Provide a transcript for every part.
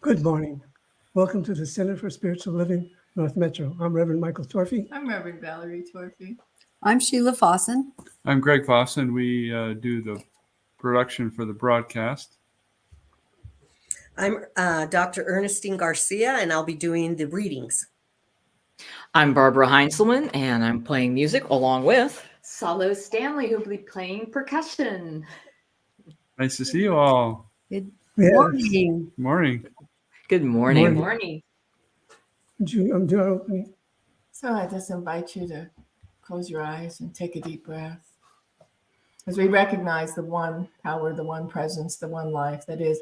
Good morning. Welcome to the Center for Spiritual Living, North Metro. I'm Reverend Michael Torphy. I'm Reverend Valerie Torphy. I'm Sheila Fawson. I'm Greg Fawson. We do the production for the broadcast. I'm Dr. Ernestine Garcia, and I'll be doing the readings. I'm Barbara Heinzelman, and I'm playing music along with Solo Stanley, who'll be playing percussion. Nice to see you all. Good Yes. morning. Morning. Good morning. Good Morning. Do our opening. So I just invite you to close your eyes and take a deep breath as we recognize the one power, the one presence, the one life that is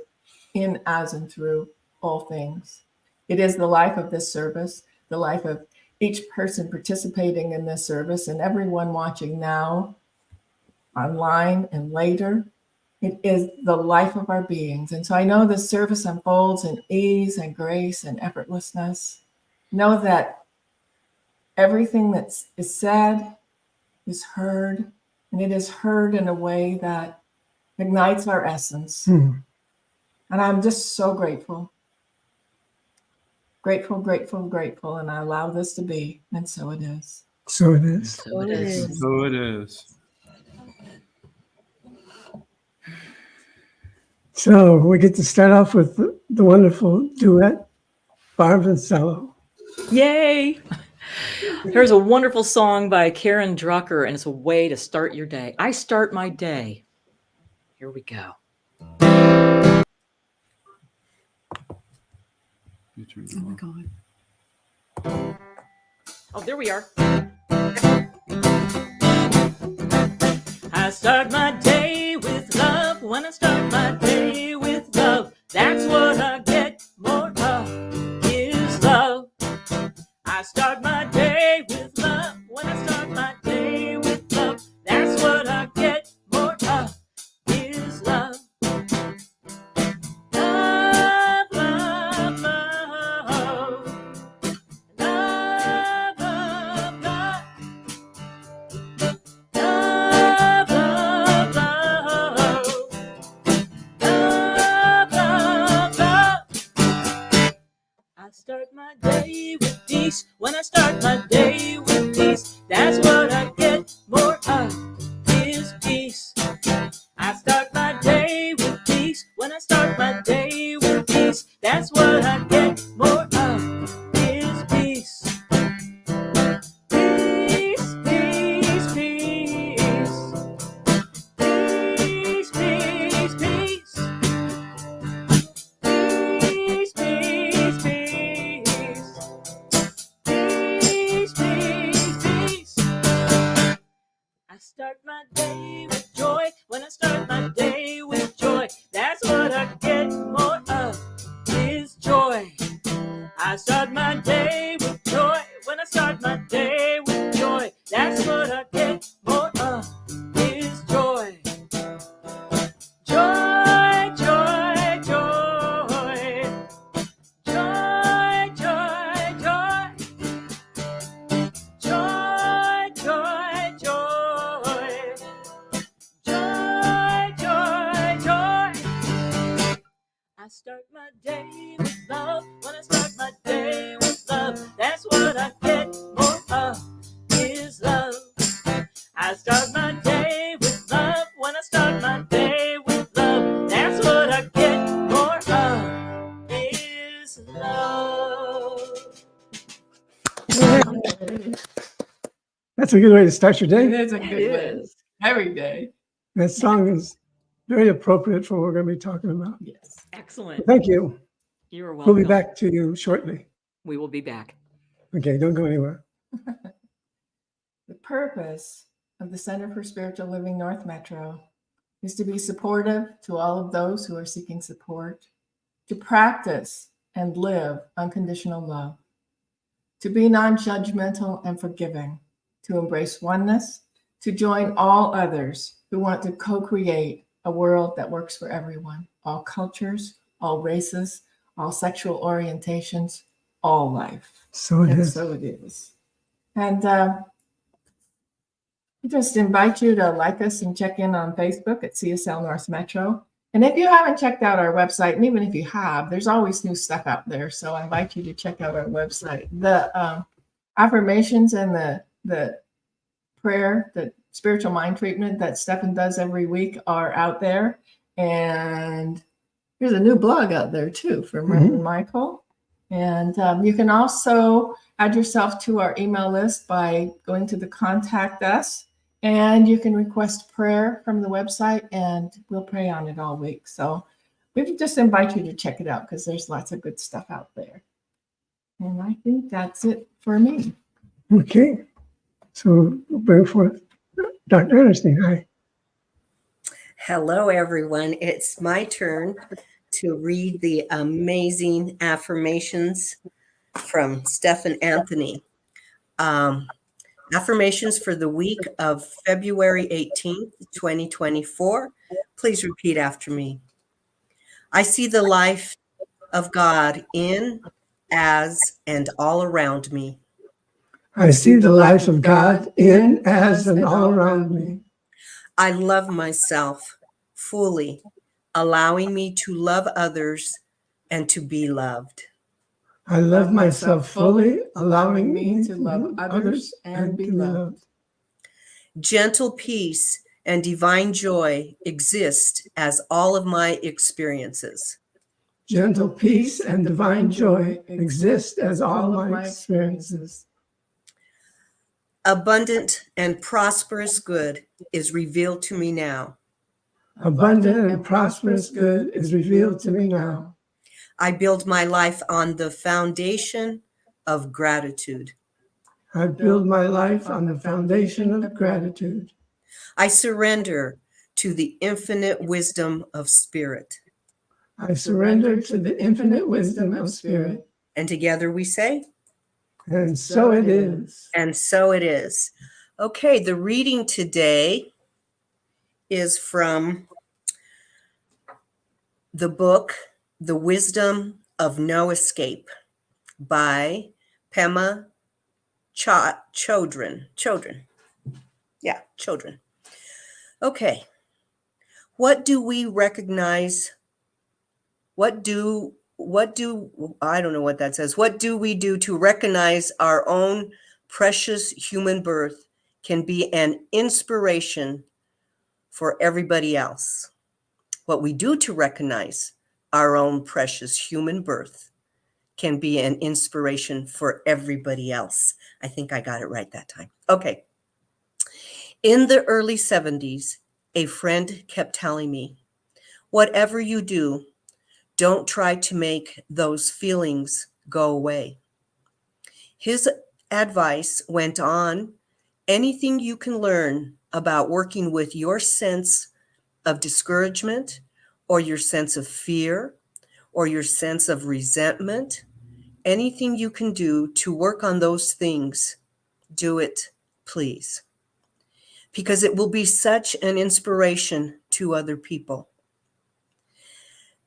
in, as, and through all things. It is the life of this service, the life of each person participating in this service, and everyone watching now, online, and later. It is the life of our beings. And so I know this service unfolds in ease and grace and effortlessness. Know that everything that is said is heard, and it is heard in a way that ignites our essence. And I'm just so grateful. Grateful, and I allow this to be, and so it is. So it is. So it is. So it is. So we get to start off with the wonderful duet, Barb and Cello. Yay! Here's a wonderful song by Karen Drucker, and it's a way to start your day. I start my day. Here we go. You turn it Oh my on. God. Oh, there we are. I start my day with love. When I start my day with love, that's what I get more of, is love. I start my day with love. When I start my day with love, that's what I get more of, is love. Love, love, love. Love, love, love. Love, love, love. Love, love, love. I start my day with peace. When I start my day with peace, that's what I get more of, is peace. I start my day with peace. When I start my day with peace, that's what I get more of, is peace. Peace, peace, peace. Peace, peace, peace. Peace, peace, peace. Peace, peace, peace. I start my day with joy. When I start my day with joy, that's what I get more of, is joy. I start my day with joy. When I start my day with joy, that's what I get more of, is joy. Joy, joy, joy. Joy, joy, joy. Joy, joy, joy. Joy, joy, joy. I start my day with love. When I start my day with love, that's what I get more of, is love. I start my day with love. When I start my day with love, that's what I get more of, is love. That's a good way to start your It day. is a good It way. is. Every day. That song is very appropriate for what we're going to be talking about. Yes. Excellent. Thank you. You are We'll welcome. be back to you shortly. We will be back. Okay, don't go anywhere. The purpose of the Center for Spiritual Living North Metro is to be supportive to all of those who are seeking support, to practice and live unconditional love, to be non-judgmental and forgiving, to embrace oneness, to join all others who want to co-create a world that works for everyone, all cultures, all races, all sexual orientations, all life. So it And is. so it is. And I just invite you to like us and check in on Facebook at CSL North Metro. And if you haven't checked out our website, and even if you have, there's always new stuff out there. So I invite you to check out our website. The affirmations and the prayer, the spiritual mind treatment that Stefan does every week are out there. And there's a new blog out there too from Reverend Michael. And you can also add yourself to our email list by going to the Contact Us. And you can request prayer from the website and we'll pray on it all week. So we just invite you to check it out because there's lots of good stuff out there. And I think that's it for me. Okay. So we'll bring forth Dr. Ernestine. Hi. Hello, everyone. It's my turn to read the amazing affirmations from Stephen Anthony. Affirmations for the week of February 18th, 2024. Please repeat after me. I see the life of God in, as, and all around me. I see the life of God in, as, and all around me. I love myself fully, allowing me to love others and to be loved. I love myself fully, allowing me to love others and be loved. Gentle peace and divine joy exist as all of my experiences. Gentle peace and divine joy exist as all of my experiences. Abundant and prosperous good is revealed to me now. Abundant and prosperous good is revealed to me now. I build my life on the foundation of gratitude. I build my life on the foundation of gratitude. I surrender to the infinite wisdom of spirit. I surrender to the infinite wisdom of spirit. And together we say, And so it is. and so it is. Okay, the reading today is from the book, The Wisdom of No Escape by Pema Chodron. Yeah, Chodron. Okay. What do we recognize? What do I don't know what that says. What do we do to recognize our own precious human birth can be an inspiration for everybody else? What we do to recognize our own precious human birth can be an inspiration for everybody else. I think I got it right that time. Okay. In the early 70s, a friend kept telling me, whatever you do, don't try to make those feelings go away. His advice went on, anything you can learn about working with your sense of discouragement or your sense of fear or your sense of resentment, anything you can do to work on those things, do it, please. Because it will be such an inspiration to other people.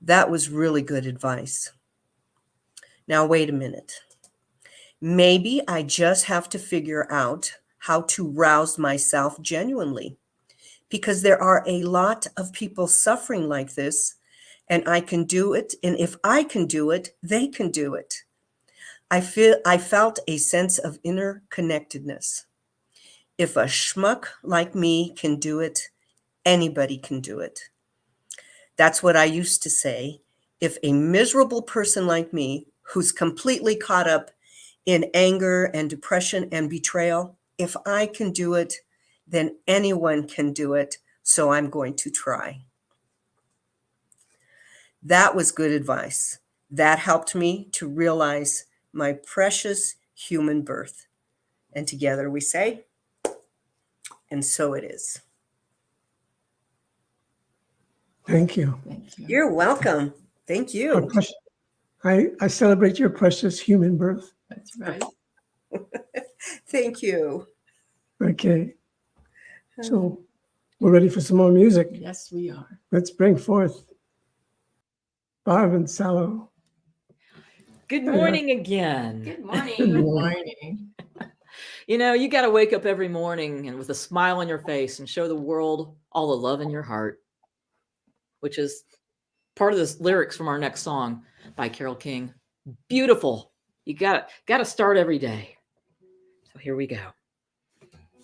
That was really good advice. Now, wait a minute. Maybe I just have to figure out how to rouse myself genuinely, because there are a lot of people suffering like this, and I can do it. And if I can do it, they can do it. I felt a sense of inner connectedness. If a schmuck like me can do it, anybody can do it. That's what I used to say. If a miserable person like me, who's completely caught up in anger and depression and betrayal, if I can do it, then anyone can do it. So I'm going to try. That was good advice. That helped me to realize my precious human birth. And together we say, and so it is. Thank you. Thank you. You're welcome. Thank you. I celebrate your precious human birth. That's right. Thank you. Okay. So we're ready for some more music. Yes, we are. Let's bring forth Barb and Sallow. Good morning again. Good morning. Good morning. You know, you got to wake up every morning and with a smile on your face and show the world all the love in your heart. which is part of the lyrics from our next song by Carole King. Beautiful. You got to start every day. So here we go.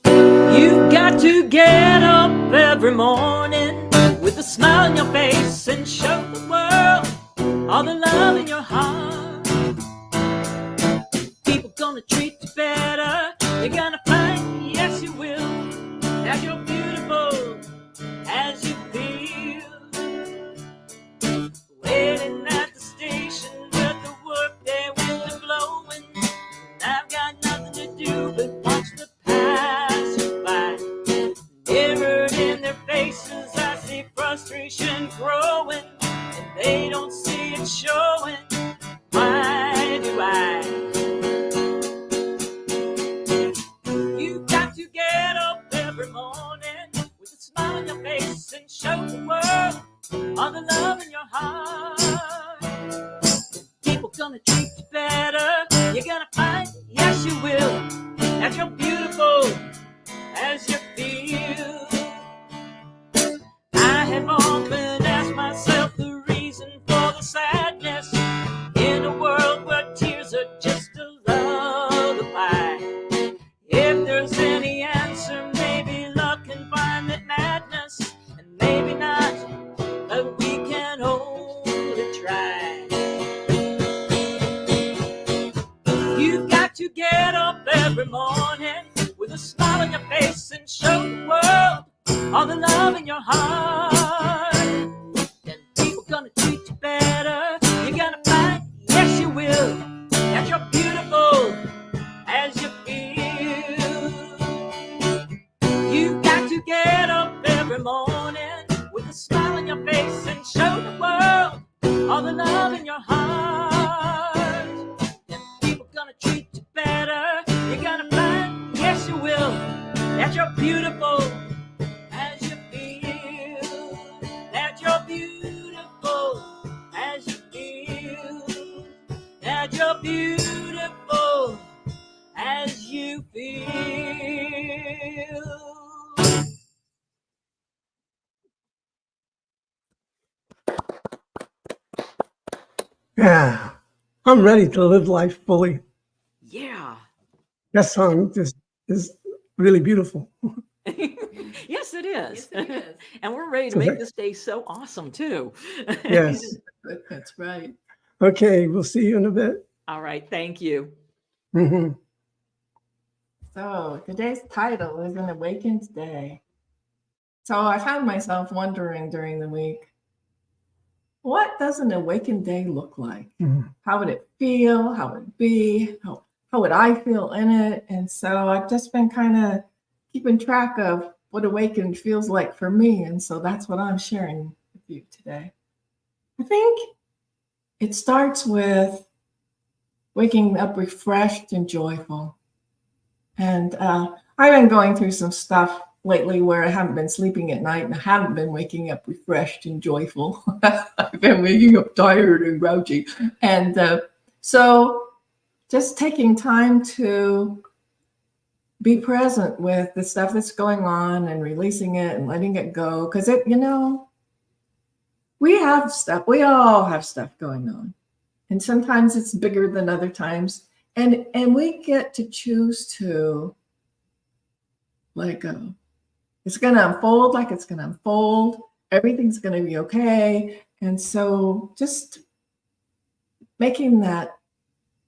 You've got to get up every morning with a smile on your face and show the world all the love in your heart. People gonna treat you better. You're gonna find, yes you will, that you're beautiful as you feel. Waiting at the station with the workday wind blowing, and I've got nothing to do but watch the passers by. Mirrored in their faces, I see frustration growing, and they don't see it showing. Why do I? You got to get up every morning with a smile on your face and show the world all the love in your heart. People gonna treat you better. You're gonna find, yes you will, that you're beautiful as you feel. I have often asked myself the reason for the sadness in a world where tears are just a lullaby. If there's any answer, maybe luck can find that madness, and maybe not, but we can only try. You've got to get up every morning with a smile on your face and show the world all the love in your heart. Then people gonna treat you better. You're gonna find, yes you will, that you're beautiful as you feel. You've got to get up every morning with a smile on your face and show the world all the love in your heart. And people gonna treat you better. You're gonna find, yes you will, that you're beautiful as you feel. That you're beautiful as you feel. That you're beautiful as you feel. Yeah, I'm ready to live life fully. Yeah. That song just is really beautiful. Yes, it is. Yes, it is. And we're ready to So make that- this day so awesome too. Yes. That's right. Okay, we'll see you in a bit. All right. Thank you. Mhm. So today's title is An Awakened Day. So I found myself wondering during the week, what does an awakened day look like? Mhm. How would it feel? How would it be? How would I feel in it? And so I've just been kind of keeping track of what awakened feels like for me. And so that's what I'm sharing with you today. I think it starts with waking up refreshed and joyful. And I've been going through some stuff lately where I haven't been sleeping at night and I haven't been waking up refreshed and joyful. I've been waking up tired and grouchy. And so just taking time to be present with the stuff that's going on and releasing it and letting it go. Because it, we have stuff, we all have stuff going on. And sometimes it's bigger than other times. And we get to choose to let go. It's going to unfold like it's going to unfold. Everything's going to be okay. And so just making that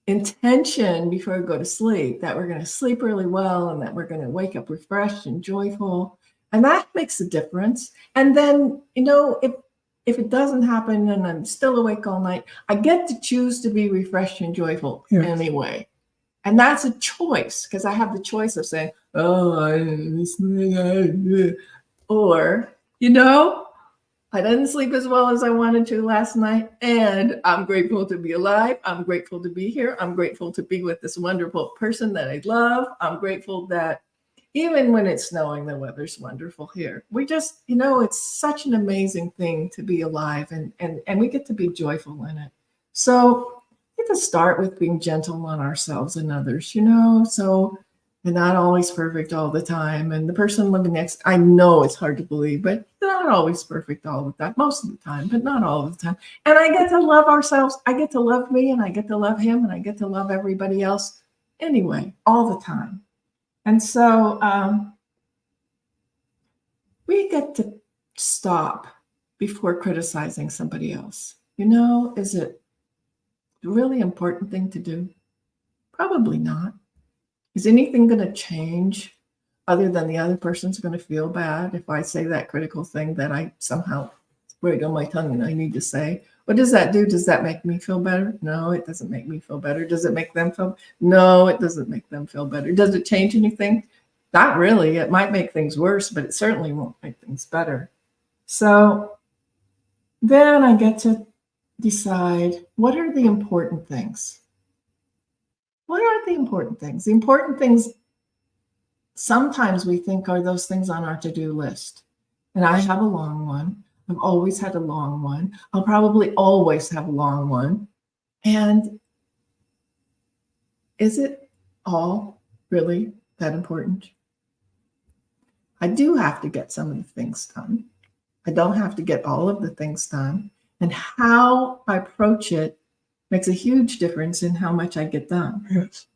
intention before we go to sleep that we're going to sleep really well and that we're going to wake up refreshed and joyful. And that makes a difference. And then, if it doesn't happen and I'm still awake all night, I get to choose to be refreshed and joyful anyway. And that's a choice, because I have the choice of saying, oh, or, I didn't sleep as well as I wanted to last night, and I'm grateful to be alive. I'm grateful to be here. I'm grateful to be with this wonderful person that I love. I'm grateful that even when it's snowing, the weather's wonderful here. We just, it's such an amazing thing to be alive, and we get to be joyful in it. So we get to start with being gentle on ourselves and others, So and not always perfect all the time. And the person living next, I know it's hard to believe, but not always perfect all the time, most of the time, but not all the time. And I get to love ourselves. I get to love me, and I get to love him, and I get to love everybody else anyway, all the time. And so we get to stop before criticizing somebody else. You know, is it a really important thing to do? Probably not. Is anything going to change other than the other person's going to feel bad if I say that critical thing that I somehow right on my tongue and I need to say? What does that do? Does that make me feel better? No, it doesn't make me feel better. Does it make them feel? No, it doesn't make them feel better. Does it change anything? Not really. It might make things worse, but it certainly won't make things better. So then I get to decide, what are the important things? What are the important things? The important things sometimes we think are those things on our to-do list. And I have a long one. I've always had a long one. I'll probably always have a long one. And is it all really that important? I do have to get some of the things done. I don't have to get all of the things done. And how I approach it makes a huge difference in how much I get done. Yes.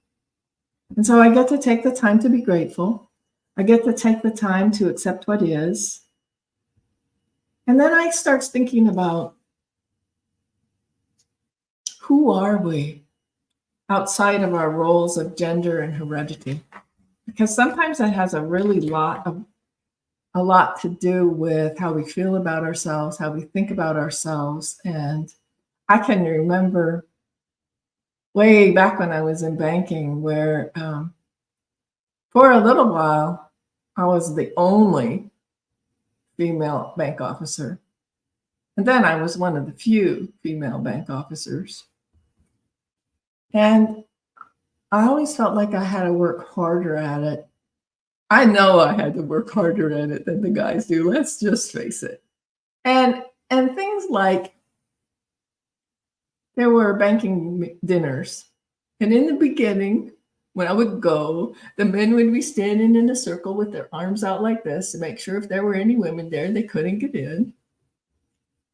And so I get to take the time to be grateful. I get to take the time to accept what is. And then I start thinking about, who are we outside of our roles of gender and heredity? Because sometimes that has a lot to do with how we feel about ourselves, how we think about ourselves. And I can remember way back when I was in banking where for a little while, I was the only female bank officer. And then I was one of the few female bank officers. And I always felt like I had to work harder at it. I know I had to work harder at it than the guys do. Let's just face it. And things like, there were banking dinners. And in the beginning, when I would go, the men would be standing in a circle with their arms out like this to make sure if there were any women there, they couldn't get in.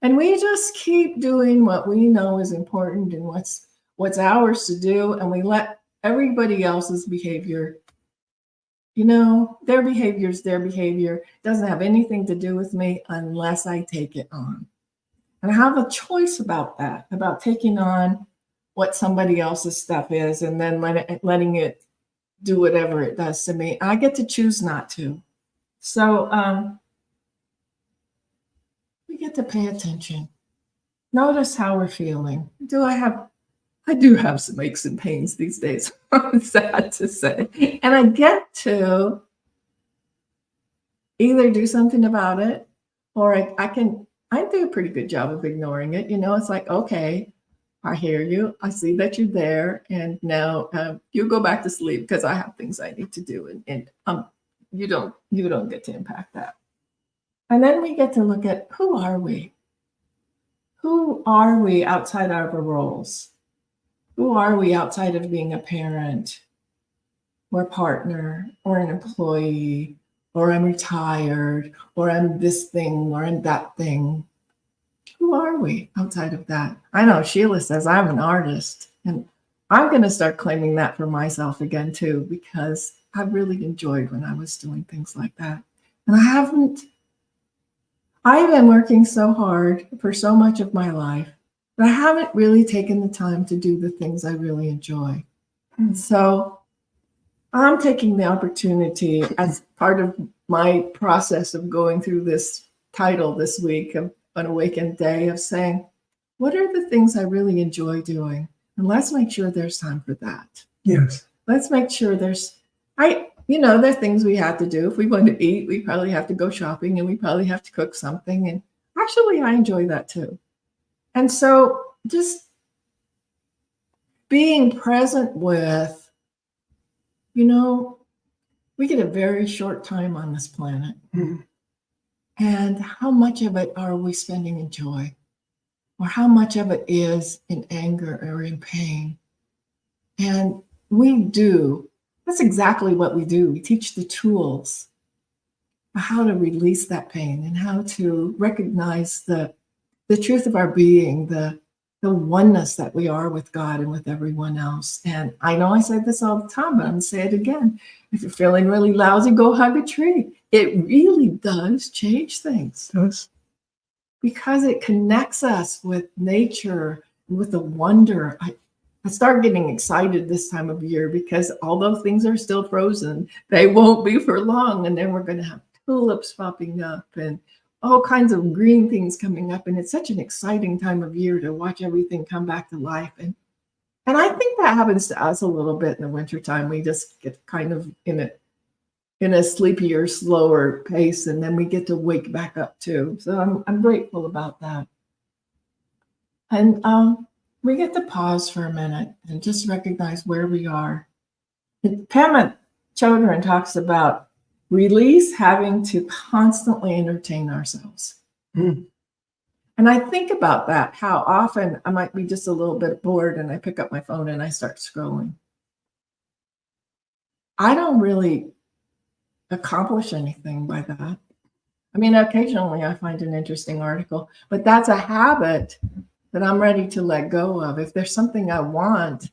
And we just keep doing what we know is important and what's ours to do. And we let everybody else's behavior, their behavior is their behavior. It doesn't have anything to do with me unless I take it on. And I have a choice about that, about taking on what somebody else's stuff is and then letting it do whatever it does to me. I get to choose not to. So we get to pay attention. Notice how we're feeling. I do have some aches and pains these days. I'm sad to say. And I get to either do something about it, or I do a pretty good job of ignoring it. It's like, okay, I hear you. I see that you're there. And now you go back to sleep because I have things I need to do. And you don't get to impact that. And then we get to look at, who are we? Who are we outside of our roles? Who are we outside of being a parent or a partner or an employee, or I'm retired, or I'm this thing, or I'm that thing? Who are we outside of that? I know Sheila says I'm an artist, and I'm going to start claiming that for myself again too, because I really enjoyed when I was doing things like that. And I've been working so hard for so much of my life, but I haven't really taken the time to do the things I really enjoy. And so I'm taking the opportunity as part of my process of going through this title this week of An Awakened Day, of saying, what are the things I really enjoy doing? And let's make sure there's time for that. Yes. Let's make sure there are things we have to do. If we want to eat, we probably have to go shopping, and we probably have to cook something. And actually, I enjoy that too. And so just being present with, we get a very short time on this planet. Mhm. And how much of it are we spending in joy? Or how much of it is in anger or in pain? And we do. That's exactly what we do. We teach the tools how to release that pain and how to recognize the truth of our being, the oneness that we are with God and with everyone else. And I know I say this all the time, but I'm going to say it again. If you're feeling really lousy, go hug a tree. It really does change things Those, because it connects us with nature and with the wonder. I start getting excited this time of year because although things are still frozen, they won't be for long. And then we're going to have tulips popping up and all kinds of green things coming up. And it's such an exciting time of year to watch everything come back to life. And I think that happens to us a little bit in the wintertime. We just get kind of in a sleepier, slower pace, and then we get to wake back up too. So I'm grateful about that. And we get to pause for a minute and just recognize where we are. Pam at Children talks about release having to constantly entertain ourselves. Mm. And I think about that, how often I might be just a little bit bored and I pick up my phone and I start scrolling. I don't really accomplish anything by that. I mean, occasionally I find an interesting article, but that's a habit that I'm ready to let go of. If there's something I want,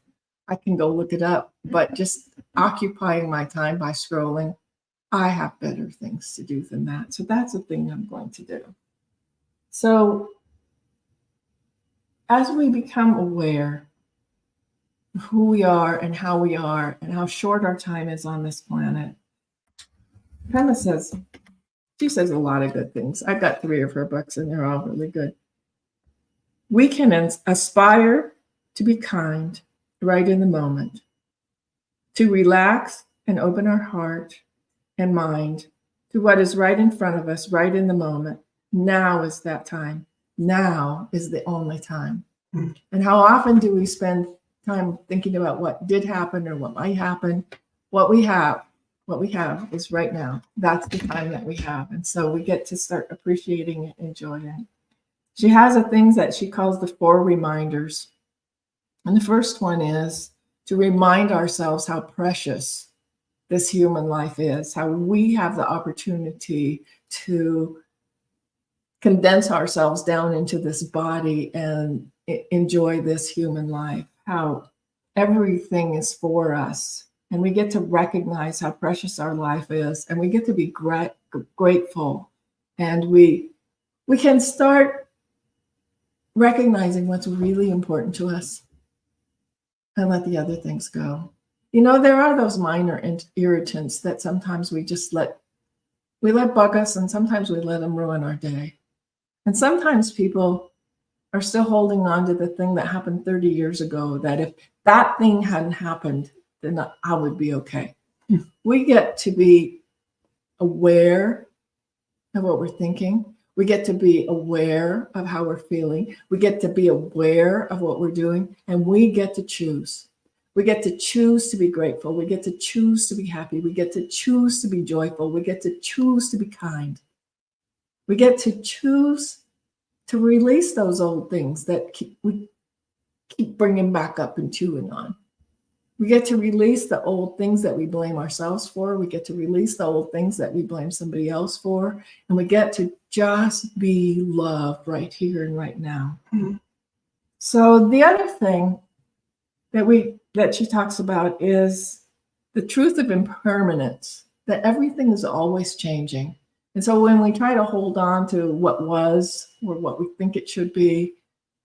I can go look it up, but just occupying my time by scrolling, I have better things to do than that. So that's a thing I'm going to do. So as we become aware of who we are and how short our time is on this planet, Pema says, she says a lot of good things. I've got 3 of her books and they're all really good. We can aspire to be kind right in the moment, to relax and open our heart and mind to what is right in front of us, right in the moment. Now is that time. Now is the only time. Mm. And how often do we spend time thinking about what did happen or what might happen? What we have is right now. That's the time that we have. And so we get to start appreciating it, enjoying it. She has a things that she calls the 4 reminders. And the first one is to remind ourselves how precious this human life is, how we have the opportunity to condense ourselves down into this body and enjoy this human life, how everything is for us. And we get to recognize how precious our life is, and we get to be grateful. And we can start recognizing what's really important to us and let the other things go. You know, there are those minor irritants that sometimes we just let bug us, and sometimes we let them ruin our day. And sometimes people are still holding on to the thing that happened 30 years ago, that if that thing hadn't happened, then I would be okay. We get to be aware of what we're thinking. We get to be aware of how we're feeling. We get to be aware of what we're doing, and we get to choose. We get to choose to be grateful. We get to choose to be happy. We get to choose to be joyful. We get to choose to be kind. We get to choose to release those old things that we keep bringing back up and chewing on. We get to release the old things that we blame ourselves for. We get to release the old things that we blame somebody else for. And we get to just be love right here and right now. Mm-hmm. So the other thing that she talks about is the truth of impermanence, that everything is always changing. And so when we try to hold on to what was or what we think it should be,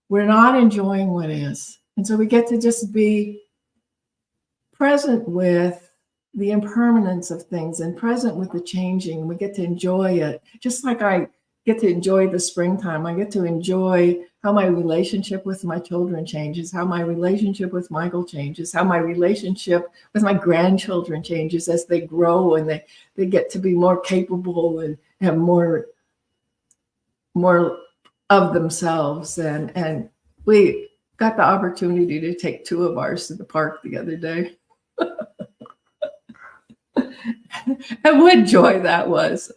we're not enjoying what is. And so we get to just be present with the impermanence of things and present with the changing. We get to enjoy it. Just like I get to enjoy the springtime. I get to enjoy how my relationship with my children changes, how my relationship with Michael changes, how my relationship with my grandchildren changes as they grow and they get to be more capable and have more of themselves. And we got the opportunity to take 2 of ours to the park the other day. And what joy that was.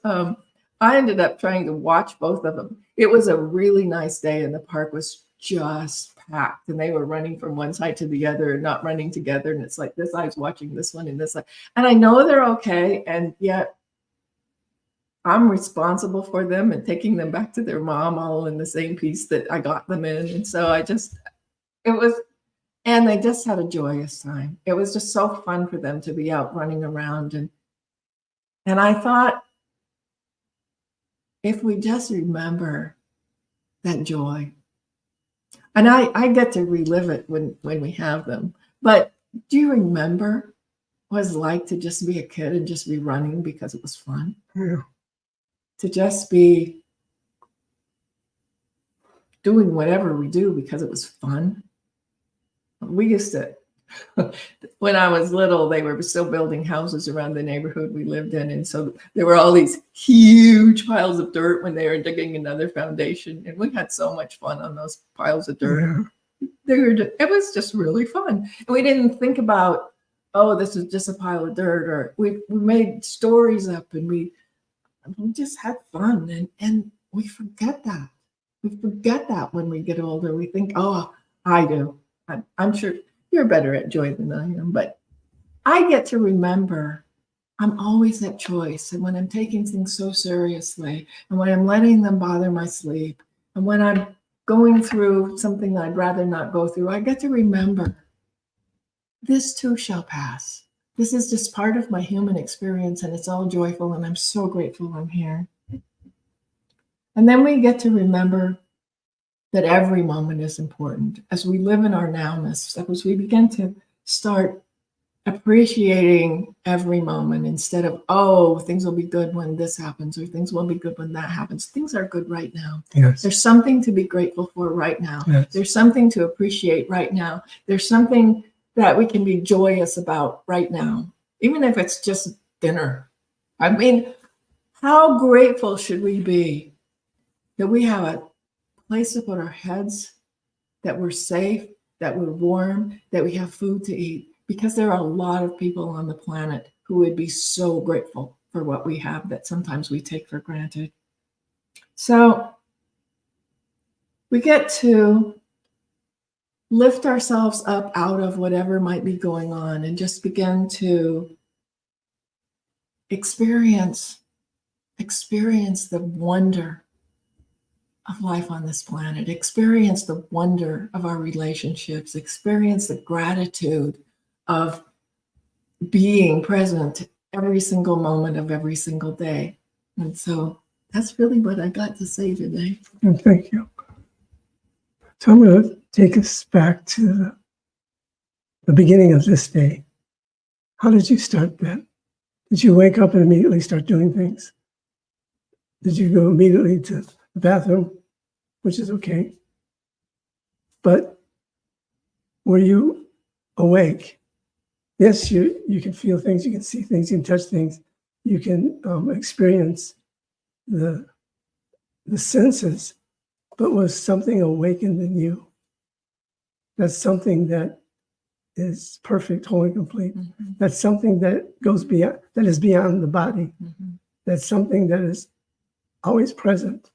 I ended up trying to watch both of them. It was a really nice day and the park was just packed, and they were running from one side to the other and not running together. And it's like this eye's watching this one and this eye. And I know they're okay. And yet I'm responsible for them and taking them back to their mom all in the same piece that I got them in. And so and they just had a joyous time. It was just so fun for them to be out running around. And I thought, if we just remember that joy, and I get to relive it when we have them. But do you remember what it's like to just be a kid and just be running because it was fun? Yeah. To just be doing whatever we do because it was fun. We used to, when I was little, they were still building houses around the neighborhood we lived in. And so there were all these huge piles of dirt when they were digging another foundation. And we had so much fun on those piles of dirt. Yeah. It was just really fun. And we didn't think about, oh, this is just a pile of dirt, or we made stories up, and we just had fun. And we forget that. We forget that when we get older. We think, oh, I do. I'm sure you're better at joy than I am, but I get to remember I'm always at choice. And when I'm taking things so seriously, and when I'm letting them bother my sleep, and when I'm going through something I'd rather not go through, I get to remember this too shall pass. This is just part of my human experience, and it's all joyful, and I'm so grateful I'm here. And then we get to remember that every moment is important as we live in our nowness, as we begin to start appreciating every moment instead of, oh, things will be good when this happens, or things will be good when that happens. Things are good right now. Yes. There's something to be grateful for right now. Yes. There's something to appreciate right now. There's something that we can be joyous about right now, even if it's just dinner. I mean, how grateful should we be that we have a place to put our heads, that we're safe, that we're warm, that we have food to eat, because there are a lot of people on the planet who would be so grateful for what we have that sometimes we take for granted. So we get to lift ourselves up out of whatever might be going on and just begin to experience the wonder of life on this planet, experience the wonder of our relationships, experience the gratitude of being present every single moment of every single day. And so that's really what I got to say today. And thank you. So I'm going to take us back to the beginning of this day. How did you start that? Did you wake up and immediately start doing things? Did you go immediately to the bathroom, which is okay? But were you awake? Yes, you can feel things, you can see things, you can touch things, you can experience the senses, but was something awakened in you? That's something that is perfect, whole, and complete. Mm-hmm. That's something that goes beyond, that is beyond the body. Mm-hmm. That's something that is always present,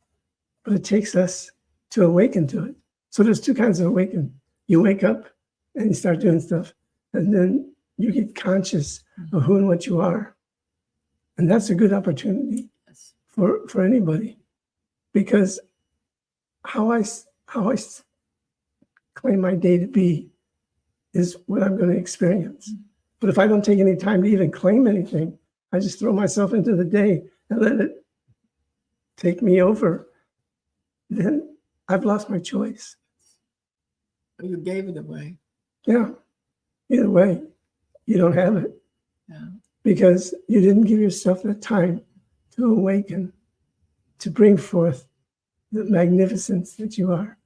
but it takes us to awaken to it. So there's two kinds of awaken. You wake up and you start doing stuff, and then you get conscious of who and what you are. And that's a good opportunity for anybody, because how I claim my day to be is what I'm going to experience. But if I don't take any time to even claim anything, I just throw myself into the day and let it take me over, then I've lost my choice. You gave it away. Yeah. Either way, you don't have it. Yeah. Because you didn't give yourself the time to awaken, to bring forth the magnificence that you are,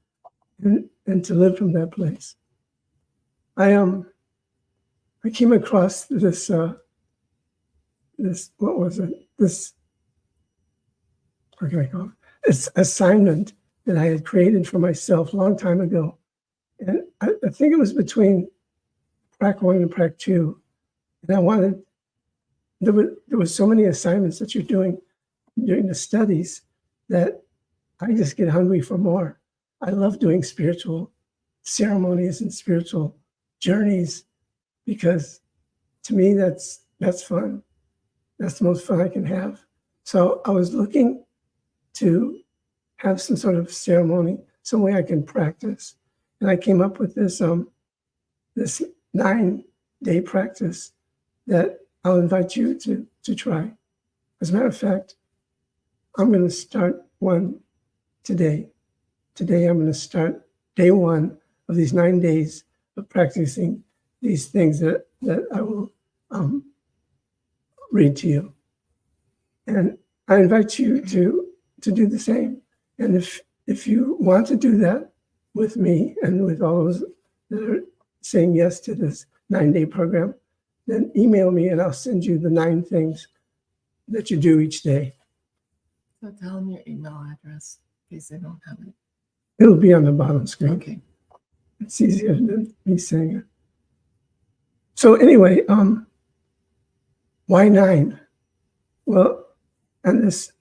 and to live from that place. I came across this what was it? This, what can I call it? This assignment that I had created for myself a long time ago. And I think it was between Prac 1 and Prac 2. And I wanted, there was so many assignments that you're doing during the studies that I just get hungry for more. I love doing spiritual ceremonies and spiritual journeys, because to me that's fun. That's the most fun I can have. So I was looking to have some sort of ceremony, some way I can practice, and I came up with this 9-day practice that I'll invite you to try. As a matter of fact, I'm going to start one today. Today I'm going to start day 1 of these 9 days of practicing these things that I will read to you. And I invite you to do the same. And if you want to do that with me and with all those that are saying yes to this 9-day program, then email me and I'll send you the 9 things that you do each day. So tell them your email address in case they don't have it. It'll be on the bottom screen. Okay. It's easier than me saying it. So anyway, why 9? Well, on this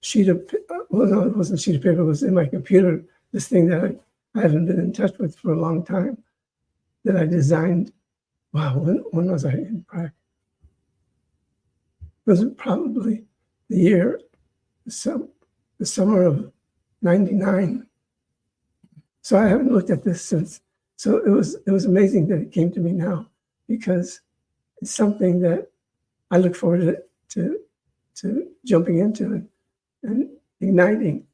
sheet of, well, no, it wasn't a sheet of paper, it was in my computer, this thing that I haven't been in touch with for a long time, that I designed. Wow, when was I in Prague? Was it probably the summer of 99? So I haven't looked at this since. So it was amazing that it came to me now, because it's something that I look forward to jumping into and igniting.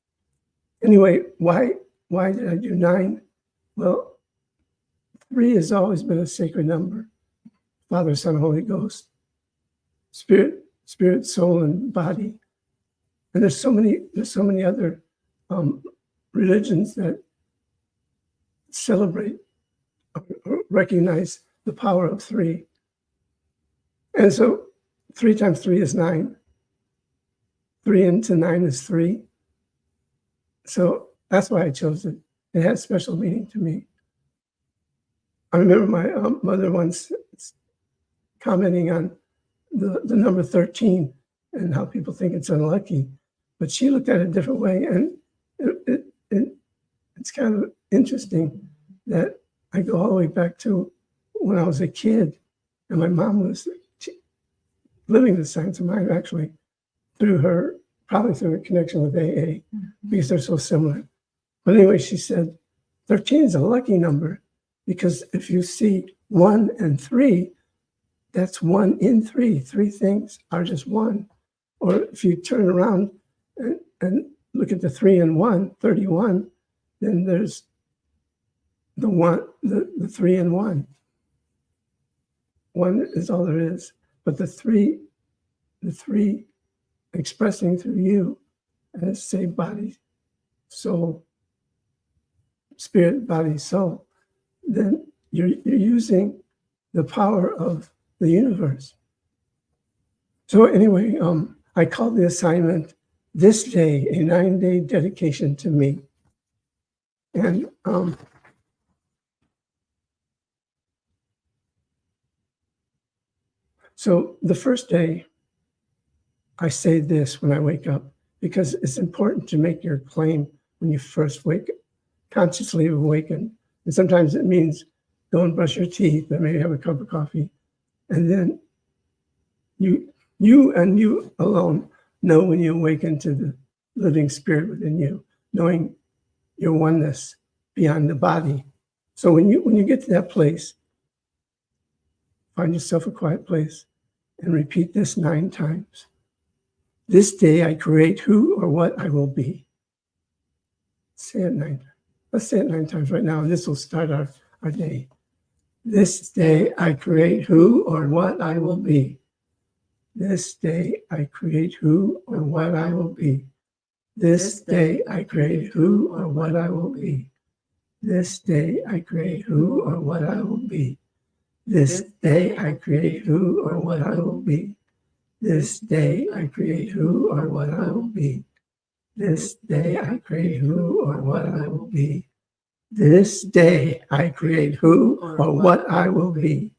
Anyway, why did I do 9? Well, 3 has always been a sacred number. Father, Son, Holy Ghost, spirit, soul, and body. And there's so many other religions that celebrate or recognize the power of 3. And so 3 times 3 is 9. 3 into 9 is 3. So that's why I chose it. It has special meaning to me. I remember my mother once commenting on the number 13 and how people think it's unlucky, but she looked at it a different way. And it's kind of interesting that I go all the way back to when I was a kid, and my mom was living the science of mind, actually, probably through her connection with AA, because they're so similar. But anyway, she said, 13 is a lucky number, because if you see 1 and 3, that's 1 in 3. 3 things are just 1. Or if you turn it around and look at the 3 and 1, 31, then there's the 3 and 1. 1 is all there is. But the three expressing through you as, say, body, soul, spirit, body, soul, then you're using the power of the universe. So anyway, I called the assignment, This Day, a 9-day dedication to me. And so the first day, I say this when I wake up, because it's important to make your claim when you first consciously awaken. And sometimes it means go and brush your teeth and maybe have a cup of coffee. And then you and you alone know when you awaken to the living spirit within you, knowing your oneness beyond the body. So when you get to that place, find yourself a quiet place and repeat this 9 times. This day I create who or what I will be. Say it 9 times. Let's say it 9 times right now, and this will start our day. This day I create who or what I will be. This day I create who or what I will be. This day I create who or what I will be. This day I create who or what I will be. This day I create who or what I will be. This day I create who or what I will be. This day I create who or what I will be. This day I create who or what I will be.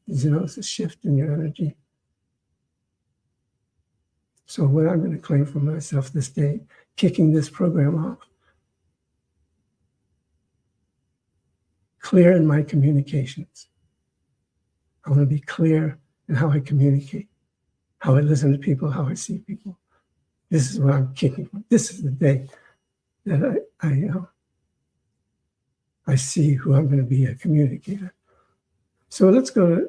You notice a shift in your energy. So what I'm going to claim for myself this day, kicking this program off. Clear in my communications. I want to be clear in how I communicate, how I listen to people, how I see people. This is what I'm kicking from. This is the day that I see who I'm going to be, a communicator. So let's go to,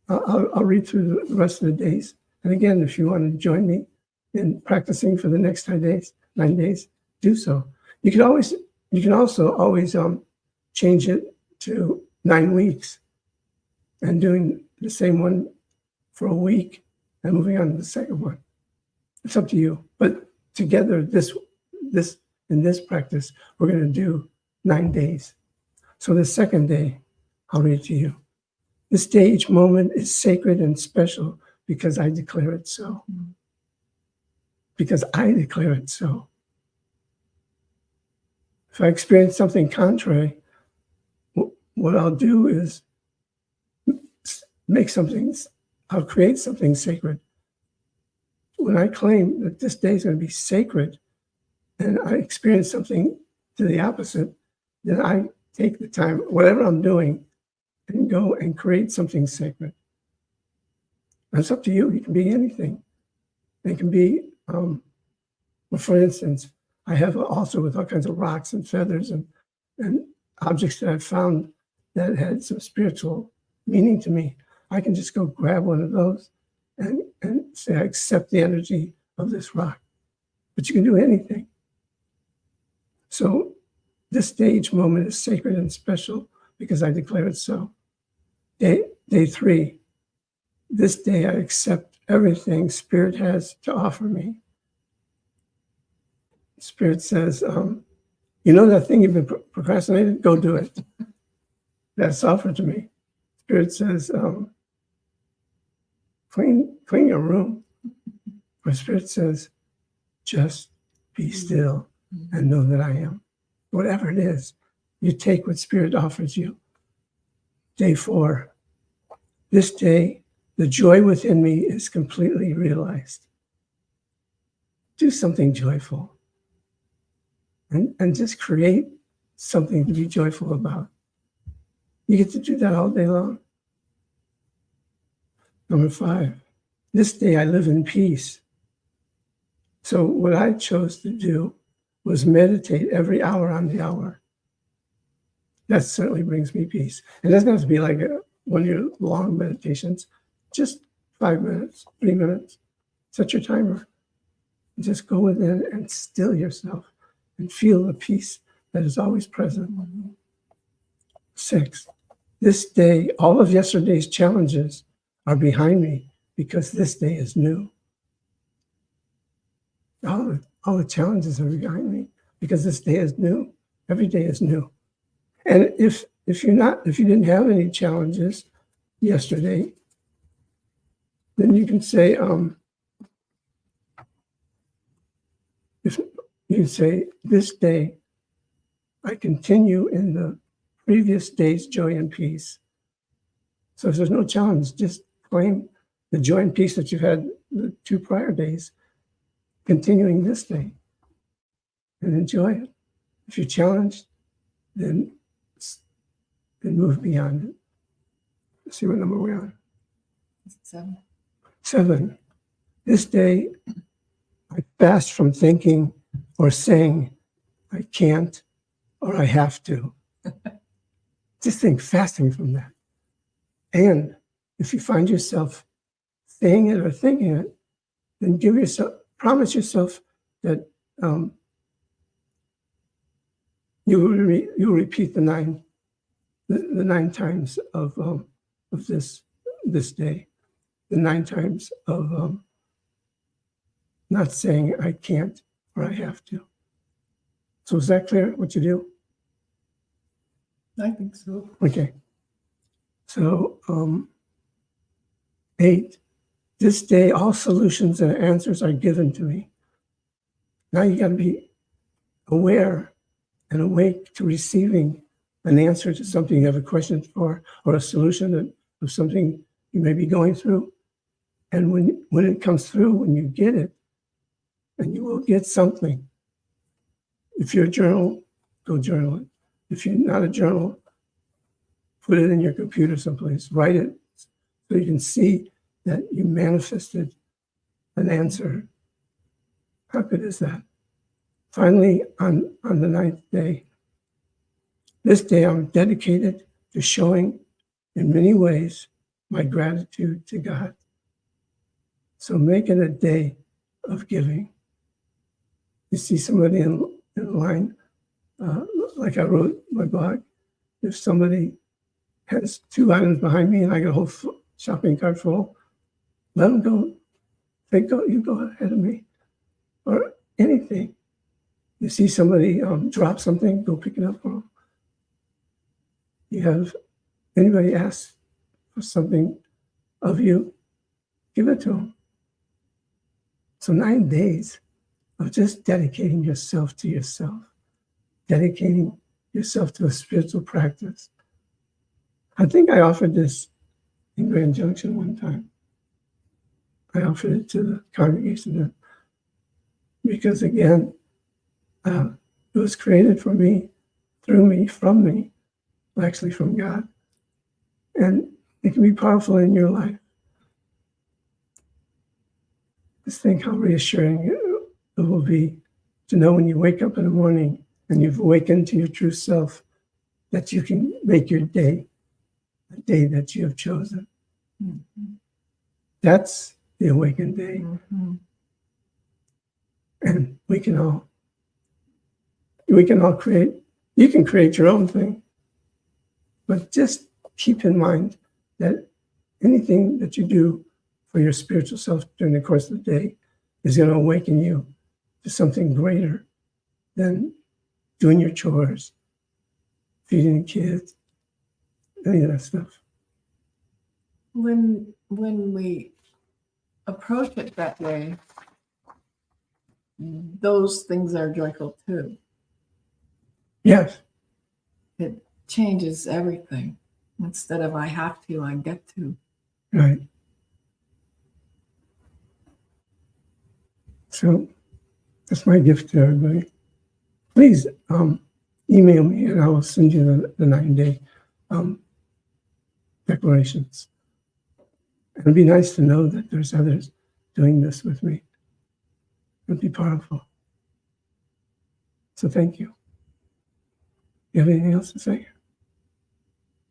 I'll read through the rest of the days. And again, if you want to join me in practicing for the next 9 days, do so. You can also always change it to 9 weeks and doing the same one for a week and moving on to the second one. It's up to you. But together, in this practice, we're going to do 9 days. So the second day, I'll read to you. This day, each moment is sacred and special because I declare it so. Because I declare it so. If I experience something contrary, what I'll do is I'll create something sacred. When I claim that this day is going to be sacred and I experience something to the opposite, then I take the time, whatever I'm doing, and go and create something sacred. That's up to you. It can be anything. It can be, well, for instance, I have also with all kinds of rocks and feathers and objects that I've found that had some spiritual meaning to me. I can just go grab one of those and say, I accept the energy of this rock. But you can do anything. So this stage moment is sacred and special because I declare it so. Day 3, this day I accept everything Spirit has to offer me. Spirit says, you know that thing you've been procrastinating? Go do it. That's offered to me. Spirit says, clean your room. Or Spirit says, just be still and know that I am. Whatever it is, you take what Spirit offers you. Day 4, this day, the joy within me is completely realized. Do something joyful and just create something to be joyful about. You get to do that all day long. Number 5, this day I live in peace. So what I chose to do was meditate every hour on the hour. That certainly brings me peace. It doesn't have to be like one of your long meditations, just 5 minutes, 3 minutes. Set your timer. Just go within and still yourself and feel the peace that is always present. 6, this day, all of yesterday's challenges are behind me because this day is new. All the challenges are behind me because this day is new. Every day is new. And if you didn't have any challenges yesterday, then you can say, if you say, this day I continue in the previous day's joy and peace. So if there's no challenge, just claim the joy and peace that you've had the 2 prior days, continuing this day, and enjoy it. If you're challenged, then move beyond it. Let's see what number we're on. 7. This day, I fast from thinking or saying I can't or I have to. Just think, fasting from that. And if you find yourself saying it or thinking it, then promise yourself that you will repeat the 9 times of this day, the 9 times of not saying I can't or I have to. So is that clear what you do? I think so. Okay. So 8, this day all solutions and answers are given to me. Now you got to be aware and awake to receiving an answer to something you have a question for or a solution of something you may be going through. And when it comes through, when you get it, and you will get something, If you're a journal, go journal it. If you're not a journal, put it in your computer someplace. Write it so you can see that you manifested an answer. How good is that? Finally, on the 9th day, this day I'm dedicated to showing in many ways my gratitude to God. So make it a day of giving. You see somebody in line, like I wrote in my blog, if somebody has 2 items behind me and I got a whole shopping cart full, let them go. They go, you go ahead of me. Or anything. You see somebody drop something, go pick it up for them. You have anybody ask for something of you, give it to them. So 9 days of just dedicating yourself to yourself, dedicating yourself to a spiritual practice. I think I offered this in Grand Junction one time. I offered it to the congregation because, again, it was created for me, through me, from me, actually from God. And it can be powerful in your life. Just think how reassuring it will be to know when you wake up in the morning and you've awakened to your true self that you can make your day a day that you have chosen. Mm-hmm. That's the awakened day. Mm-hmm. And we can all create, you can create your own thing, but just keep in mind that anything that you do for your spiritual self during the course of the day is going to awaken you to something greater than doing your chores, feeding the kids, any of that stuff. When we approach it that way, those things are joyful too. Yes. It changes everything. Instead of I have to, I get to. Right. So that's my gift to everybody. Please email me and I will send you the 9-day declarations. It'd be nice to know that there's others doing this with me. It'd be powerful. So thank you. You have anything else to say?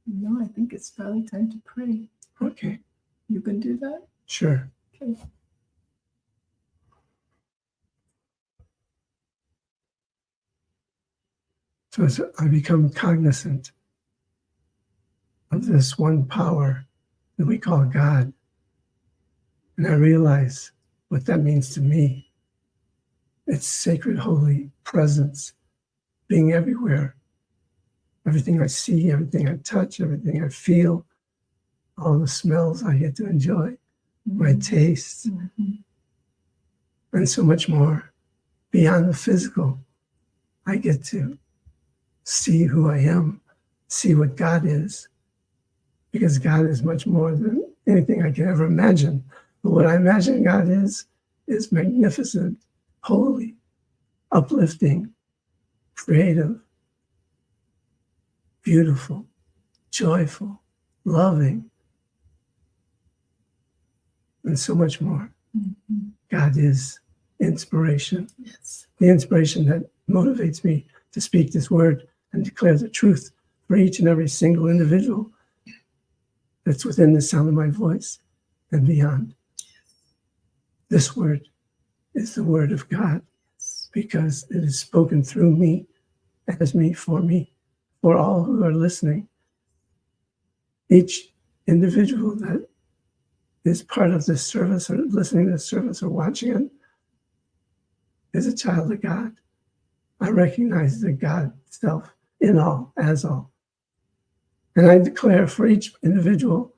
No, I think it's probably time to pray. Okay. You can do that? Sure. Okay. So as I become cognizant of this one power that we call God, and I realize what that means to me, it's sacred, holy presence, being everywhere. Everything I see, everything I touch, everything I feel, all the smells I get to enjoy, my tastes, and so much more. Beyond the physical, I get to see who I am, see what God is, because God is much more than anything I can ever imagine. But what I imagine God is magnificent, holy, uplifting, creative, beautiful, joyful, loving, and so much more. Mm-hmm. God is inspiration. Yes. The inspiration that motivates me to speak this word and declare the truth for each and every single individual that's within the sound of my voice and beyond. This word is the word of God because it is spoken through me, as me, for all who are listening. Each individual that is part of this service or listening to this service or watching it is a child of God. I recognize the God self in all, as all. And I declare for each individual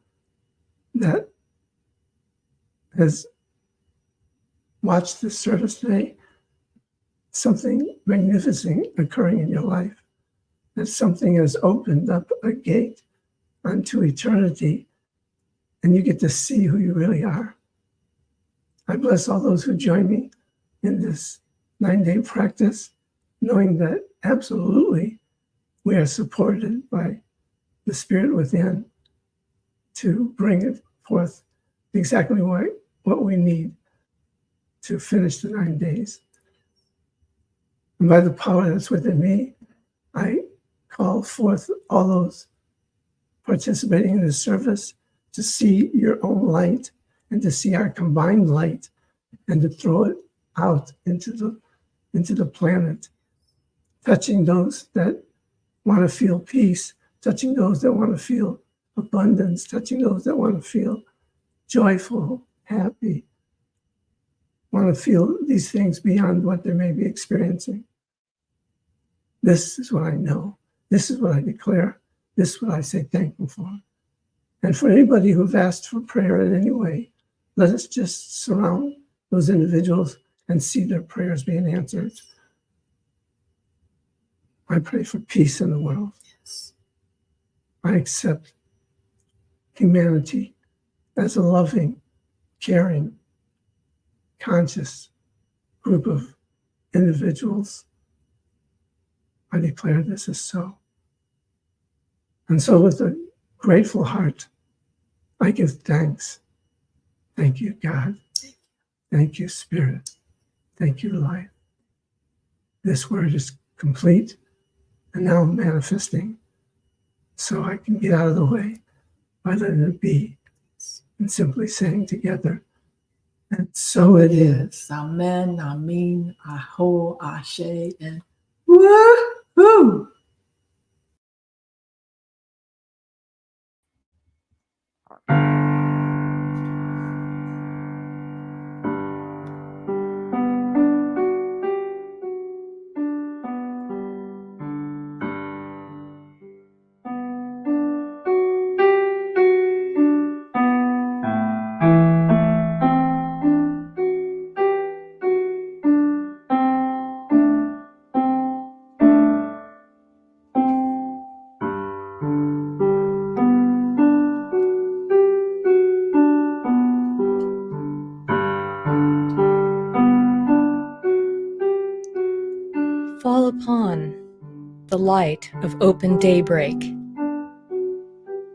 that has watched this service today, something magnificent occurring in your life, that something has opened up a gate unto eternity, and you get to see who you really are. I bless all those who join me in this 9-day practice, knowing that absolutely we are supported by the Spirit within to bring it forth exactly what we need to finish the 9 days. And by the power that's within me, I call forth all those participating in this service to see your own light and to see our combined light and to throw it out into the planet, touching those that want to feel peace, touching those that want to feel abundance, touching those that want to feel joyful, happy, want to feel these things beyond what they may be experiencing. This is what I know. This is what I declare. This is what I say thankful for. And for anybody who've asked for prayer in any way, let us just surround those individuals and see their prayers being answered. I pray for peace in the world. I accept humanity as a loving, caring, conscious group of individuals. I declare this is so. And so with a grateful heart, I give thanks. Thank you, God. Thank you, Spirit. Thank you, life. This word is complete and now manifesting, so I can get out of the way by letting it be and simply saying together, and so it is. Amen, Amen, Aho, Ashe, and woo-hoo! Fall upon the light of open daybreak,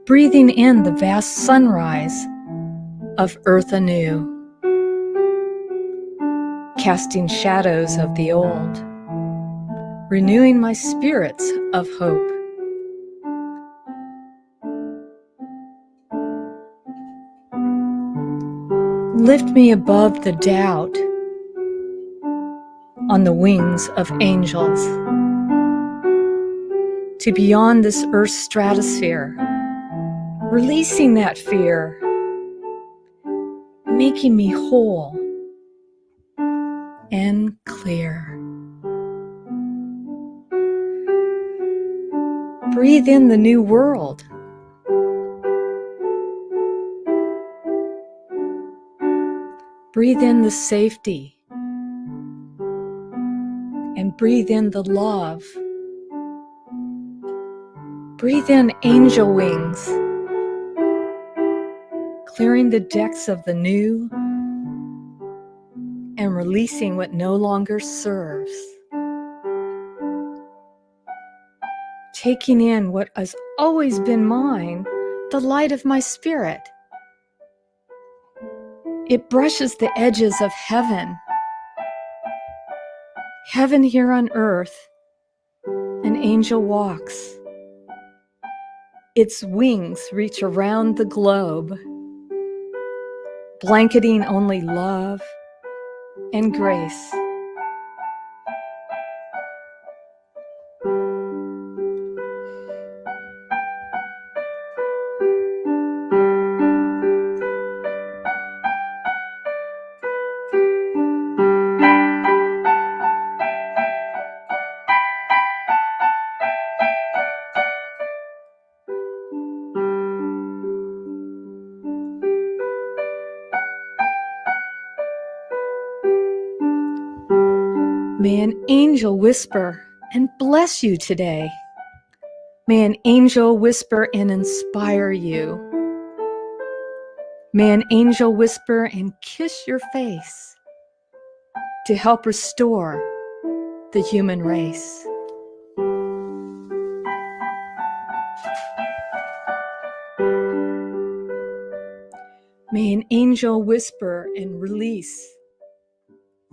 breathing in the vast sunrise of earth anew, casting shadows of the old, renewing my spirits of hope. Lift me above the doubt on the wings of angels, to beyond this earth's stratosphere, releasing that fear, making me whole and clear. Breathe in the new world. Breathe in the safety. And breathe in the love. Breathe in angel wings, clearing the decks of the new and releasing what no longer serves. Taking in what has always been mine, the light of my spirit. It brushes the edges of heaven. Heaven here on earth, an angel walks. Its wings reach around the globe, blanketing only love and grace. May an angel whisper and bless you today. May an angel whisper and inspire you. May an angel whisper and kiss your face to help restore the human race. May an angel whisper and release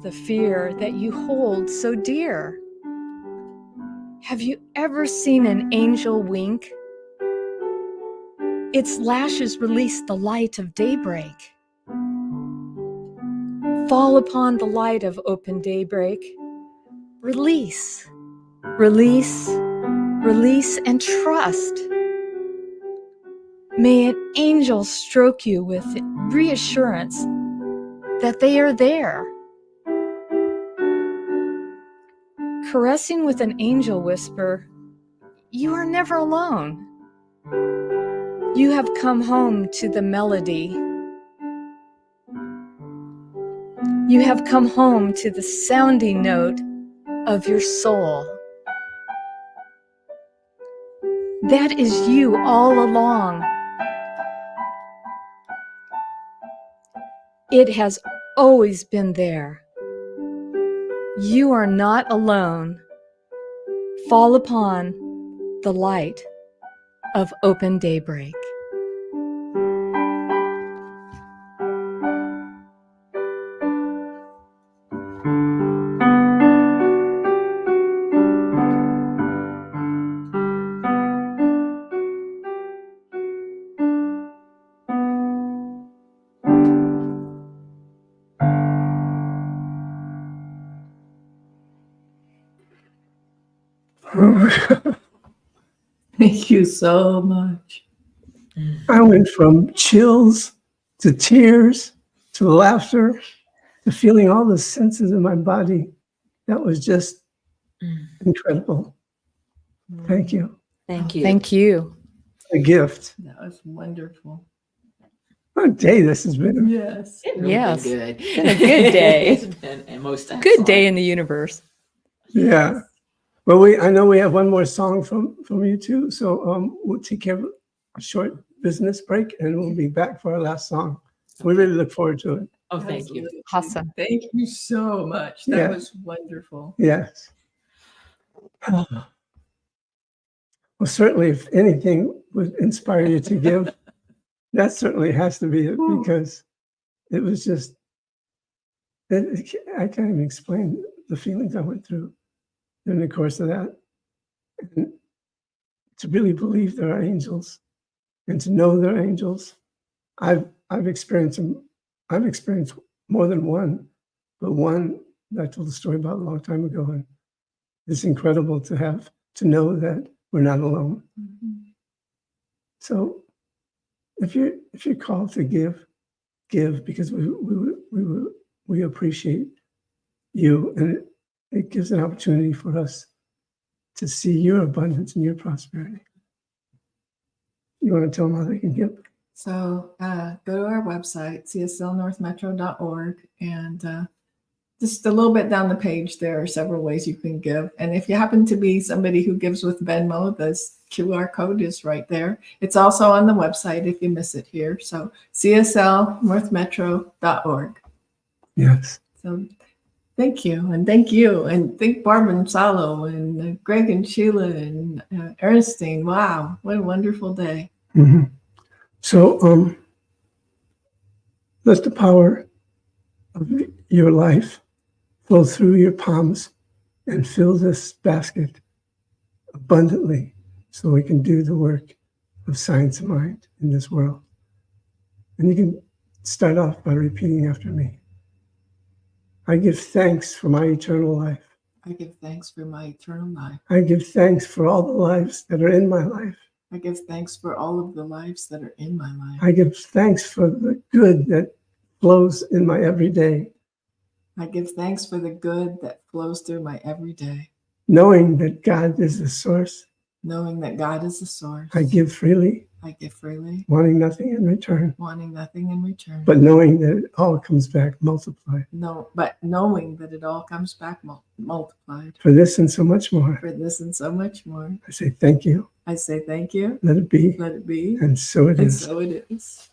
the fear that you hold so dear. Have you ever seen an angel wink? Its lashes release the light of daybreak. Fall upon the light of open daybreak. Release, release, release, and trust. May an angel stroke you with reassurance that they are there. Caressing with an angel whisper, you are never alone. You have come home to the melody. You have come home to the sounding note of your soul. That is you all along. It has always been there. You are not alone. Fall upon the light of open daybreak. Thank you so much. I went from chills to tears to laughter to feeling all the senses in my body. That was just incredible. Thank you. Thank you. Thank you. A gift. That was wonderful. What a day this has been. Yes. It's really Yes. been good. It's been a good day. It's been a most Good excellent. day in the universe. Yeah. Well, I know we have one more song from you two, so we'll take care of a short business break and we'll be back for our last song. We really look forward to it. Oh, thank you. Absolutely. Awesome. Thank you so much. That Yeah. was wonderful. Yes. Well, certainly, if anything would inspire you to give, that certainly has to be it, because it was just, I can't even explain the feelings I went through during the course of that. And to really believe there are angels and to know there are angels. I've experienced them. I've experienced more than one, but one that I told the story about a long time ago. And it's incredible to know that we're not alone. Mhm. So if you're called to give, because we appreciate you, and it gives an opportunity for us to see your abundance and your prosperity. You want to tell them how they can give? So go to our website, cslnorthmetro.org, and just a little bit down the page, there are several ways you can give. And if you happen to be somebody who gives with Venmo, this QR code is right there. It's also on the website if you miss it here. So cslnorthmetro.org. Yes. So thank you. And thank you. And thank Barbara and Salo and Greg and Sheila and Ernestine. Wow. What a wonderful day. Mm-hmm. So let the power of your life flow through your palms and fill this basket abundantly so we can do the work of science of mind in this world. And you can start off by repeating after me. I give thanks for my eternal life. I give thanks for my eternal life. I give thanks for all the lives that are in my life. I give thanks for all of the lives that are in my life. I give thanks for the good that flows in my everyday, I give thanks for the good that flows through my everyday, knowing that God is the source. knowing that God is the source. I give freely, I give freely, wanting nothing in return, wanting nothing in return. but knowing that it all comes back multiplied. But knowing that it all comes back multiplied. For this and so much more, For this and so much more. I say thank you. I say thank you. Let it be, Let it be. and so it And is. so it is.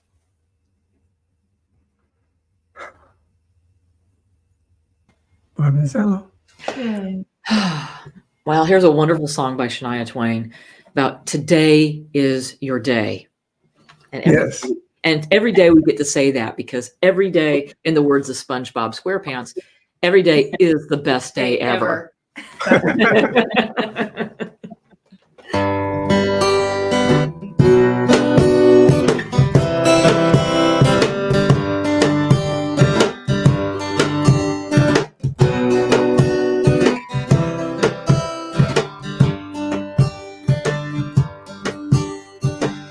Barbara and Salo. Yay. Well, here's a wonderful song by Shania Twain about today is your day. And Yes. every day we get to say that because every day, in the words of SpongeBob SquarePants, every day is the best day ever.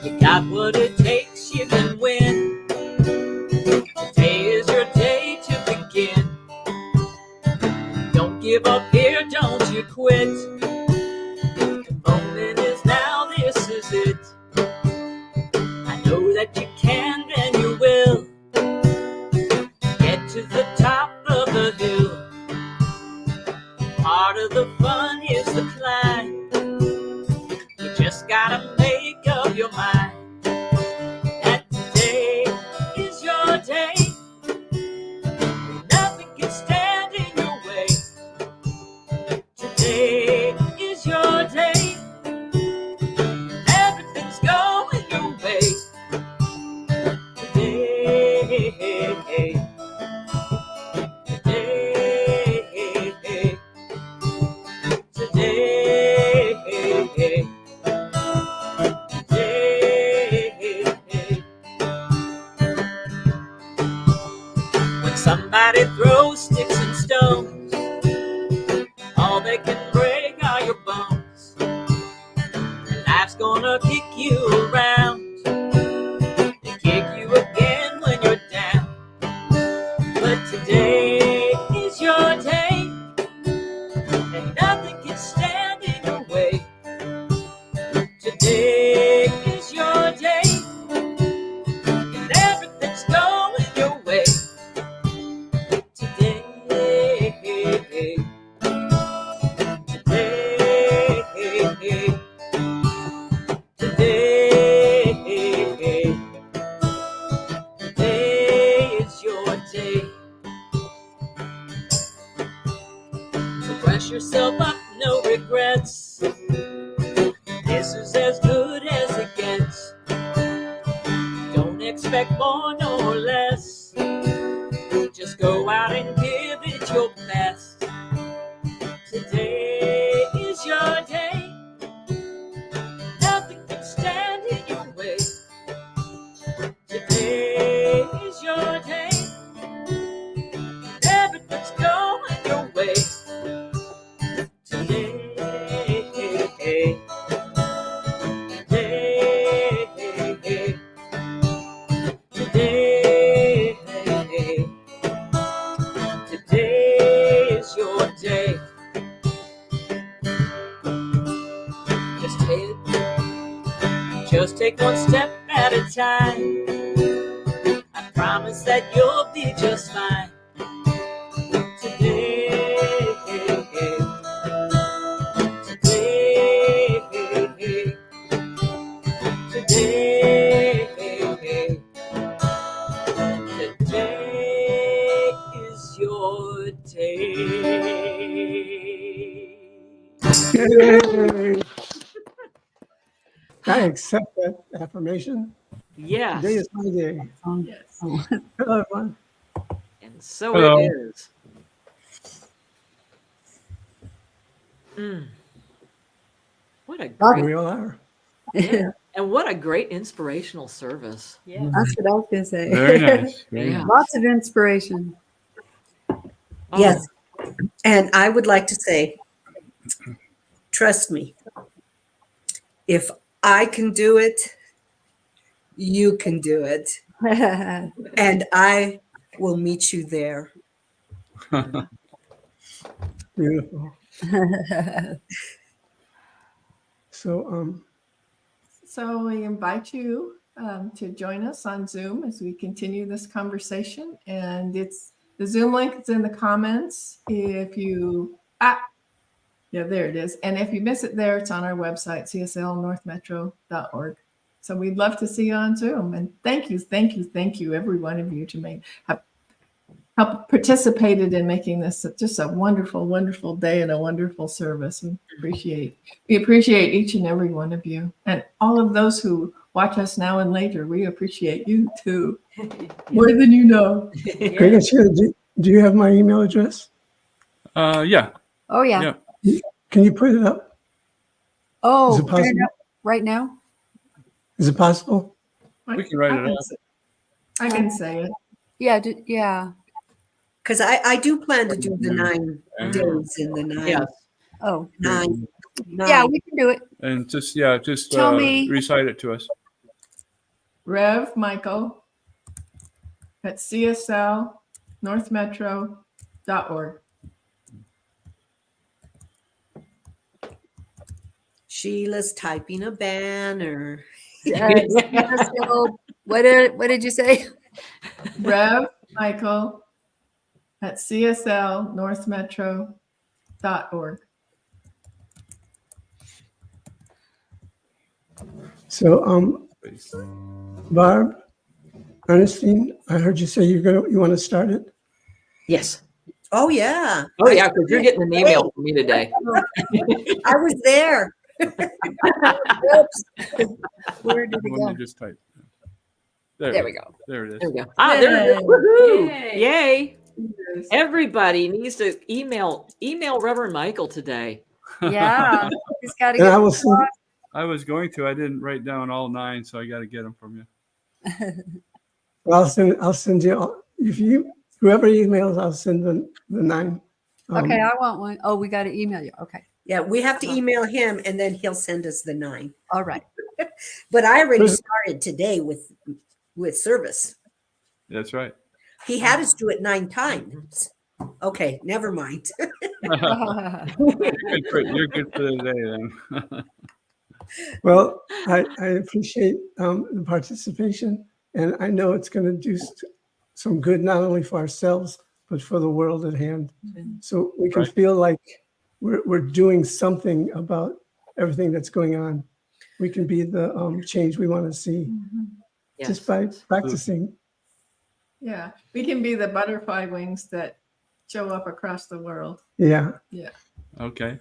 You got what it takes, you can win. Today is your day to begin. Don't give up here, don't you quit. The moment is now, this is it. I know that you can and you will get to the top of the hill. Part of the fun is the climb. You just gotta make up your mind that today is your day. Nothing can stand in your way. Today is your day. Everything's going your way. Today, today, today. When somebody throws sticks and stones, all they can break are your bones. And life's gonna kick you around and kick you again when you're down. But today is your day, and nothing can stand in your way. Today is your day, and everything's going your way. Today, today, today, today is your day. So brush yourself up, no regrets. This is as good as it gets. Don't expect more nor less. Just go out and give it your best. Today is your day. Nothing can stand in your way. Today is your day. Everything's going your way. Today, today, today, today is your day. Just take one step at a time. I promise that you'll be just fine. Today, today, today, today is your day. Yay. I accept that affirmation. Yes. Today is my day. Yes. Hello, everyone. And so Hello. it is. What a Here great, we all are. yeah. And what a great inspirational service. Yeah. That's what I was going to say. Very nice. Very Yeah. nice. Lots of inspiration. Oh, Yes. And I would like to say, trust me, if I can do it, you can do it. And I will meet you there. Beautiful. So, So we invite you to join us on Zoom as we continue this conversation. And it's the Zoom link is in the comments. If you yeah, there it is. And if you miss it there, it's on our website, cslnorthmetro.org. So we'd love to see you on Zoom. And thank you, every one of you, to have helped participated in making this just a wonderful, wonderful day and a wonderful service. We appreciate each and every one of you, and all of those who watch us now and later. We appreciate you too, more than you know. Greg and Sheila, do you have my email address? Yeah. Oh, yeah. Yeah. Can you put it up? Oh, Is it possible? right now? Is it possible? We can write it up. I can say it. Yeah. Yeah. Because I do plan to do the 9 Yeah. days in the 9. Yes. Oh, Nine. yeah, we can do it. And just Tell me. recite it to us. Rev Michael at CSL North Metro.org. Sheila's typing a banner. What did you say? Rev Michael at CSL North Metro.org. So, Barb, Ernestine, I heard you say you want to start it. Yes. Oh, yeah. Oh, yeah, because you're getting an email from me today. I was there. Oops. Where did it When go? you just type. There we go. There it is. There we go. Ah, there it is. Woohoo! Yay. Yay. Everybody needs to email Reverend Michael today. Yeah. He's got to And I get. will send, I was going to. I didn't write down all 9, so I got to get them from you. I'll send you all, whoever emails, I'll send the 9. Okay, I want one. Oh, we got to email you. Okay. Yeah, we have to email him and then he'll send us the 9. All right. But I already started today with service. That's right. He had us do it 9 times. Okay, never mind. You're good for the day then. Well, I appreciate the participation, and I know it's going to do some good not only for ourselves but for the world at hand. So we can feel like we're doing something about everything that's going on. We can be the change we want to see just by practicing. Yeah, we can be the butterfly wings that show up across the world. Yeah. Okay.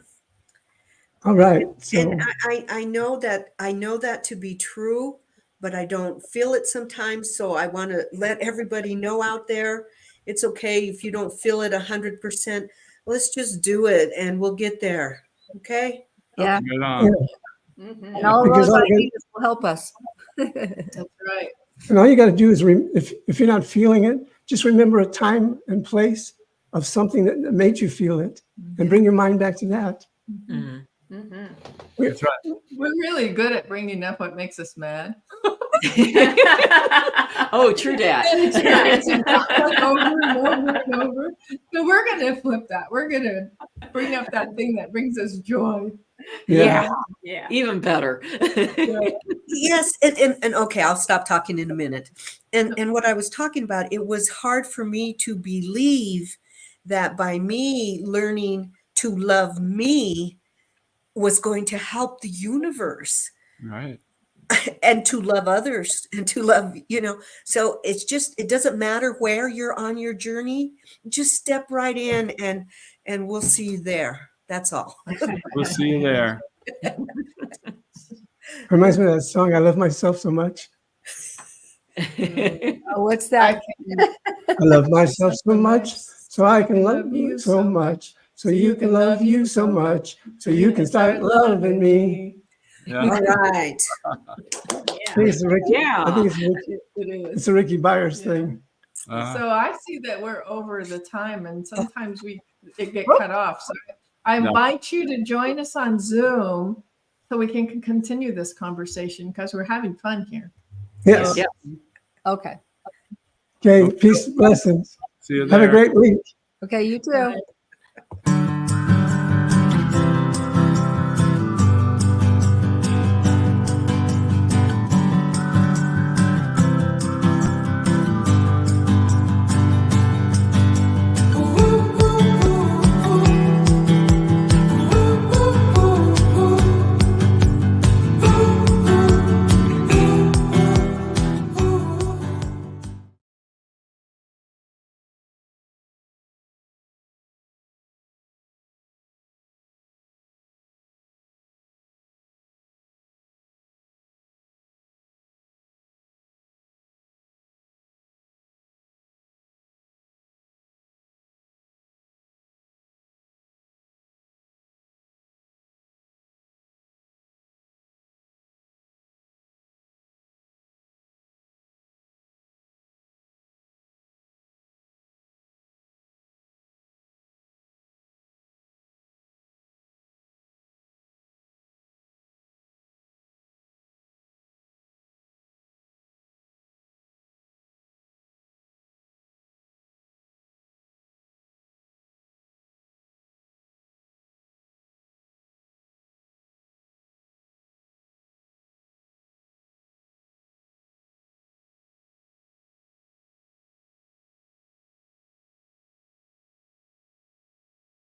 All right. So And I know that to be true, but I don't feel it sometimes. So I want to let everybody know out there, it's okay if you don't feel it 100%. Let's just do it and we'll get there. Okay. Yeah. Right on. And all of Because those all you ideas will help us. That's right. And all you got to do is, if you're not feeling it, just remember a time and place of something that made you feel it, and bring your mind back to that. Mhm. That's right. We're really good at bringing up what makes us mad. Oh, true that. Over and over and over. So we're going to flip that. We're going to bring up that thing that brings us joy. Yeah. Yeah. Even better. Yes, and okay, I'll stop talking in a minute. And what I was talking about, it was hard for me to believe that by me learning to love me was going to help the universe Right. and to love others and to love, so it doesn't matter where you're on your journey, just step right in and we'll see you there. That's all. We'll see you there. Reminds me of that song, I Love Myself So Much. Oh, what's that? I love myself so much, so I can love you so much, so you can love you so much, so you can start loving me. Yeah. All right. I think it's a Ricky. Yeah. I think it's a Ricky. It is. It's a Ricky Byers Yeah. thing. So I see that we're over the time, and sometimes it get cut off. So I No. invite you to join us on Zoom so we can continue this conversation because we're having fun here. Yes. Yeah. Okay. Okay. Peace, blessings. See you there. Have a great week. Okay, you too.